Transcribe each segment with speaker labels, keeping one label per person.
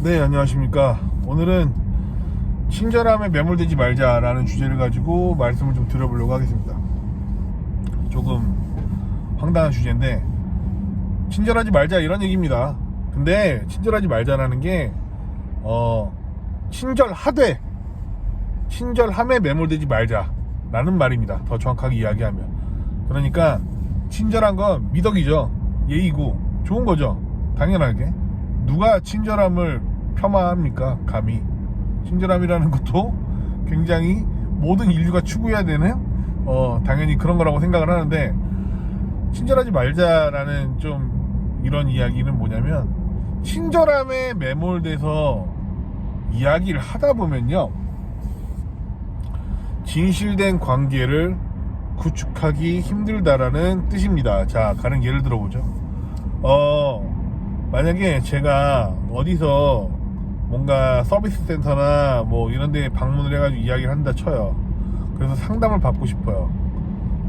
Speaker 1: 네, 안녕하십니까. 오늘은 친절함에 매몰되지 말자라는 주제를 가지고 말씀을 좀 드려보려고 하겠습니다. 조금 황당한 주제인데, 친절하지 말자 이런 얘기입니다. 근데 친절하지 말자라는 게 친절함에 매몰되지 말자라는 말입니다. 더 정확하게 이야기하면. 그러니까 친절한 건 미덕이죠. 예의고 좋은 거죠. 당연하게. 누가 친절함을 폄하합니까? 감히. 친절함이라는 것도 굉장히 모든 인류가 추구해야 되는 당연히 그런 거라고 생각을 하는데, 친절하지 말자라는 좀 이런 이야기는 뭐냐면, 친절함에 매몰돼서 이야기를 하다 보면요, 진실된 관계를 구축하기 힘들다라는 뜻입니다. 자, 가령 예를 들어보죠. 만약에 제가 어디서 뭔가 서비스 센터나 뭐 이런 데 방문을 해가지고 이야기를 한다 쳐요. 그래서 상담을 받고 싶어요.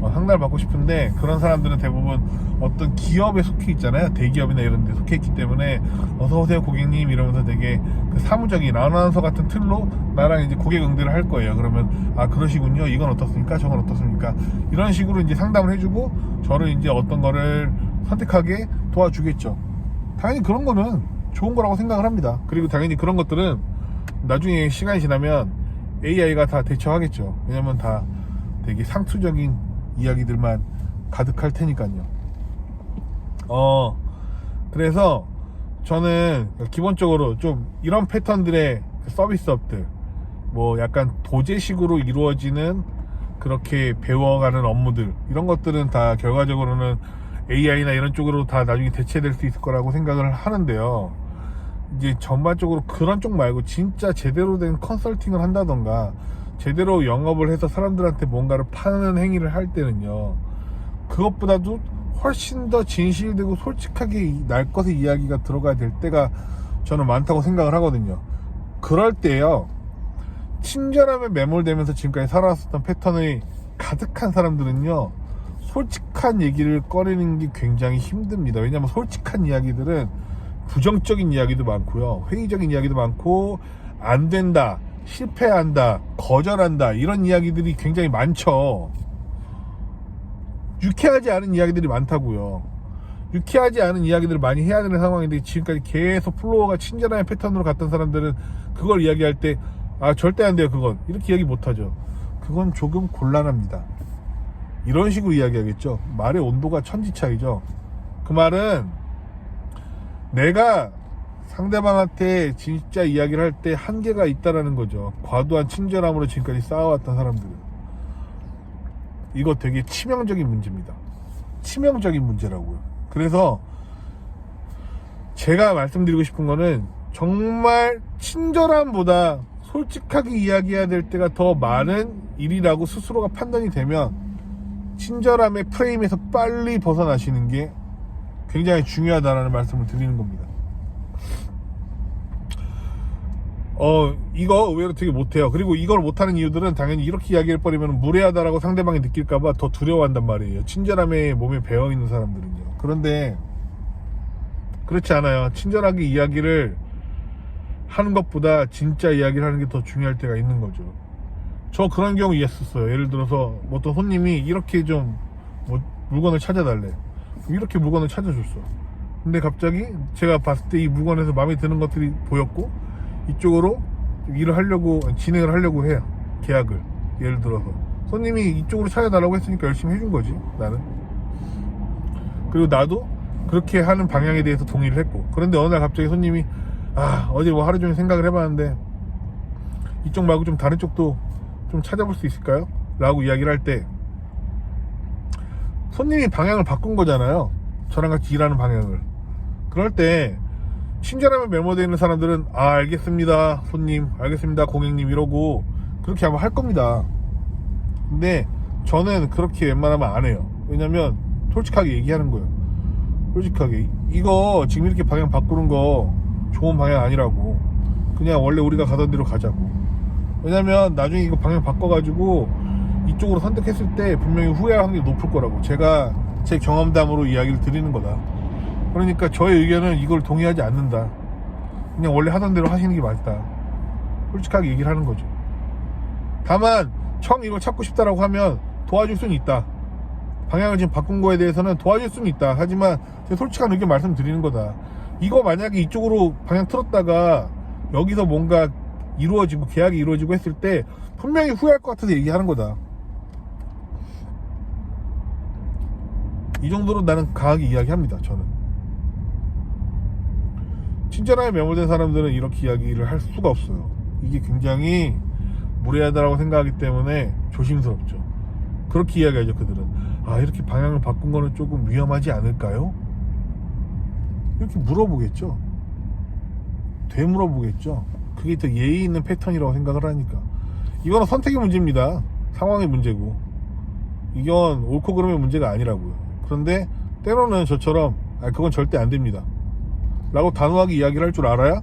Speaker 1: 상담을 받고 싶은데, 그런 사람들은 대부분 어떤 기업에 속해 있잖아요. 대기업이나 이런 데 속해 있기 때문에 어서오세요 고객님 이러면서 되게 그 사무적인 아나운서 같은 틀로 나랑 이제 고객 응대를 할 거예요. 그러면 그러시군요, 이건 어떻습니까, 저건 어떻습니까, 이런 식으로 이제 상담을 해주고 저를 이제 어떤 거를 선택하게 도와주겠죠. 당연히 그런 거는 좋은 거라고 생각을 합니다. 그리고 당연히 그런 것들은 나중에 시간이 지나면 AI가 다 대처하겠죠. 왜냐면 다 되게 상투적인 이야기들만 가득할 테니까요. 그래서 저는 기본적으로 좀 이런 패턴들의 서비스업들, 뭐 약간 도제식으로 이루어지는 그렇게 배워가는 업무들, 이런 것들은 다 결과적으로는 AI나 이런 쪽으로 다 나중에 대체될 수 있을 거라고 생각을 하는데요. 이제 전반적으로 그런 쪽 말고 진짜 제대로 된 컨설팅을 한다던가 제대로 영업을 해서 사람들한테 뭔가를 파는 행위를 할 때는요, 그것보다도 훨씬 더 진실되고 솔직하게 날 것의 이야기가 들어가야 될 때가 저는 많다고 생각을 하거든요. 그럴 때요, 친절함에 매몰되면서 지금까지 살아왔었던 패턴이 가득한 사람들은요, 솔직한 얘기를 꺼내는 게 굉장히 힘듭니다. 왜냐하면 솔직한 이야기들은 부정적인 이야기도 많고요, 회의적인 이야기도 많고, 안 된다, 실패한다, 거절한다, 이런 이야기들이 굉장히 많죠. 유쾌하지 않은 이야기들이 많다고요. 유쾌하지 않은 이야기들을 많이 해야 되는 상황인데, 지금까지 계속 플로어가 친절한 패턴으로 갔던 사람들은 그걸 이야기할 때 절대 안 돼요, 그건, 이렇게 이야기 못하죠. 그건 조금 곤란합니다. 이런 식으로 이야기하겠죠. 말의 온도가 천지 차이죠. 그 말은 내가 상대방한테 진짜 이야기를 할 때 한계가 있다라는 거죠. 과도한 친절함으로 지금까지 쌓아왔던 사람들은. 이거 되게 치명적인 문제입니다. 치명적인 문제라고요. 그래서 제가 말씀드리고 싶은 거는, 정말 친절함보다 솔직하게 이야기해야 될 때가 더 많은 일이라고 스스로가 판단이 되면 친절함의 프레임에서 빨리 벗어나시는 게 굉장히 중요하다라는 말씀을 드리는 겁니다. 이거 의외로 되게 못해요. 그리고 이걸 못하는 이유들은 당연히 이렇게 이야기를 버리면 무례하다라고 상대방이 느낄까봐 더 두려워한단 말이에요. 친절함에 몸에 배어있는 사람들은요. 그런데 그렇지 않아요. 친절하게 이야기를 하는 것보다 진짜 이야기를 하는 게 더 중요할 때가 있는 거죠. 저 그런 경우 있었어요. 예를 들어서 어떤 손님이 이렇게 좀 물건을 찾아달래. 이렇게 물건을 찾아줬어. 근데 갑자기 제가 봤을 때 이 물건에서 마음에 드는 것들이 보였고, 이쪽으로 일을 하려고, 진행을 하려고 해요. 계약을. 예를 들어서 손님이 이쪽으로 찾아달라고 했으니까 열심히 해준 거지, 나는. 그리고 나도 그렇게 하는 방향에 대해서 동의를 했고. 그런데 어느 날 갑자기 손님이 어제 뭐 하루 종일 생각을 해봤는데 이쪽 말고 좀 다른 쪽도 좀 찾아볼 수 있을까요? 라고 이야기를 할 때, 손님이 방향을 바꾼 거잖아요. 저랑 같이 일하는 방향을. 그럴 때 친절함에 매몰되어 있는 사람들은 알겠습니다 손님, 알겠습니다 고객님, 이러고 그렇게 아마 할 겁니다. 근데 저는 그렇게 웬만하면 안 해요. 왜냐면 솔직하게 얘기하는 거예요. 솔직하게, 이거 지금 이렇게 방향 바꾸는 거 좋은 방향 아니라고, 그냥 원래 우리가 가던 대로 가자고. 왜냐면 나중에 이거 방향 바꿔가지고 이쪽으로 선택했을 때 분명히 후회할 확률이 높을 거라고, 제가 제 경험담으로 이야기를 드리는 거다. 그러니까 저의 의견은 이걸 동의하지 않는다. 그냥 원래 하던 대로 하시는 게 맞다. 솔직하게 얘기를 하는 거죠. 다만 이걸 찾고 싶다라고 하면 도와줄 수는 있다. 방향을 지금 바꾼 거에 대해서는 도와줄 수는 있다. 하지만 제 솔직한 의견 말씀드리는 거다. 이거 만약에 이쪽으로 방향 틀었다가 여기서 뭔가 이루어지고 계약이 이루어지고 했을 때 분명히 후회할 것 같아서 얘기하는 거다. 이 정도로 나는 강하게 이야기합니다. 저는 친절함에 매몰된 사람들은 이렇게 이야기를 할 수가 없어요. 이게 굉장히 무례하다라고 생각하기 때문에 조심스럽죠. 그렇게 이야기하죠. 그들은 이렇게 방향을 바꾼 거는 조금 위험하지 않을까요? 이렇게 물어보겠죠. 되물어보겠죠. 그게 더 예의 있는 패턴이라고 생각을 하니까. 이거는 선택의 문제입니다. 상황의 문제고, 이건 옳고 그름의 문제가 아니라고요. 그런데 때로는 저처럼 그건 절대 안 됩니다 라고 단호하게 이야기를 할 줄 알아야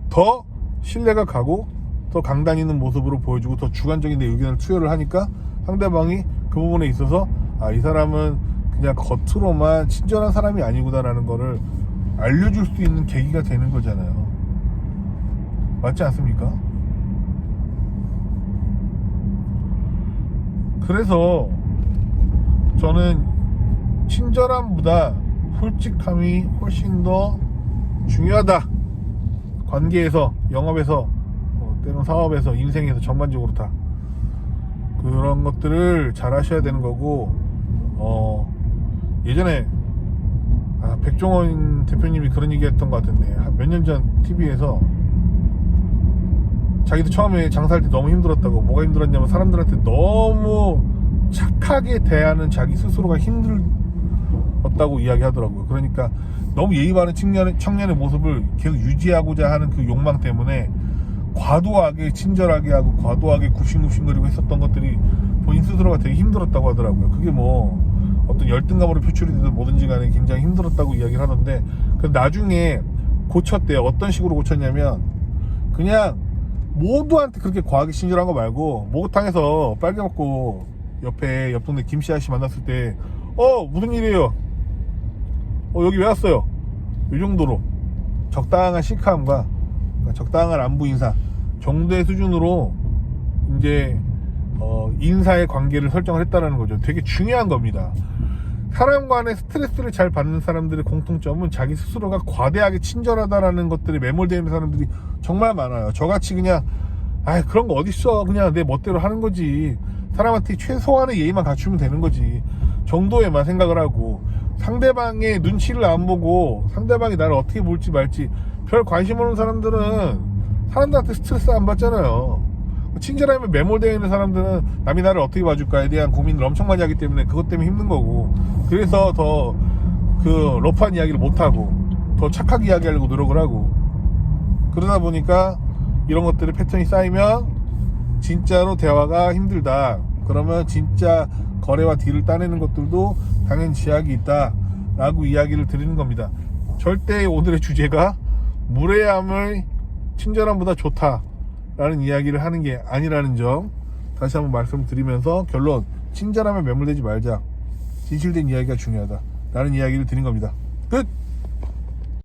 Speaker 1: 더 신뢰가 가고 더 강단 있는 모습으로 보여주고 더 주관적인 내 의견을 투여를 하니까 상대방이 그 부분에 있어서 이 사람은 그냥 겉으로만 친절한 사람이 아니구나 라는 거를 알려줄 수 있는 계기가 되는 거잖아요. 맞지 않습니까? 그래서 저는 친절함보다 솔직함이 훨씬 더 중요하다. 관계에서, 영업에서, 때로는 사업에서, 인생에서 전반적으로 다 그런 것들을 잘 하셔야 되는 거고. 예전에 백종원 대표님이 그런 얘기 했던 것 같은데, 몇 년 전 TV에서 자기도 처음에 장사할 때 너무 힘들었다고. 뭐가 힘들었냐면 사람들한테 너무 착하게 대하는 자기 스스로가 힘들었다고 이야기하더라고요. 그러니까 너무 예의 바른 청년의 모습을 계속 유지하고자 하는 그 욕망 때문에 과도하게 친절하게 하고 과도하게 굽신굽신거리고 했었던 것들이 본인 스스로가 되게 힘들었다고 하더라고요. 그게 뭐 어떤 열등감으로 표출이 되든 뭐든지 간에 굉장히 힘들었다고 이야기를 하던데, 나중에 고쳤대요. 어떤 식으로 고쳤냐면 그냥 모두한테 그렇게 과하게 친절한 거 말고, 목욕탕에서 빨개 먹고 옆 동네 김씨 아저씨 만났을 때 무슨 일이에요? 여기 왜 왔어요? 이 정도로 적당한 시크함과 적당한 안부 인사 정도의 수준으로 이제 인사의 관계를 설정을 했다는 거죠. 되게 중요한 겁니다. 사람 간의 스트레스를 잘 받는 사람들의 공통점은 자기 스스로가 과대하게 친절하다라는 것들에 매몰되어 있는 사람들이 정말 많아요. 저같이 그냥 그런 거 어딨어, 그냥 내 멋대로 하는 거지, 사람한테 최소한의 예의만 갖추면 되는 거지 정도에만 생각을 하고, 상대방의 눈치를 안 보고 상대방이 나를 어떻게 볼지 말지 별 관심 없는 사람들은 사람들한테 스트레스 안 받잖아요. 친절함에 매몰되어 있는 사람들은 남이 나를 어떻게 봐줄까에 대한 고민을 엄청 많이 하기 때문에 그것 때문에 힘든 거고, 그래서 더 그 러프한 이야기를 못하고 더 착하게 이야기하려고 노력을 하고, 그러다 보니까 이런 것들의 패턴이 쌓이면 진짜로 대화가 힘들다. 그러면 진짜 거래와 딜을 따내는 것들도 당연히 제약이 있다 라고 이야기를 드리는 겁니다. 절대 오늘의 주제가 무례함을 친절함보다 좋다 라는 이야기를 하는 게 아니라는 점 다시 한번 말씀드리면서, 결론, 친절함에 매몰되지 말자, 진실된 이야기가 중요하다 라는 이야기를 드린 겁니다. 끝!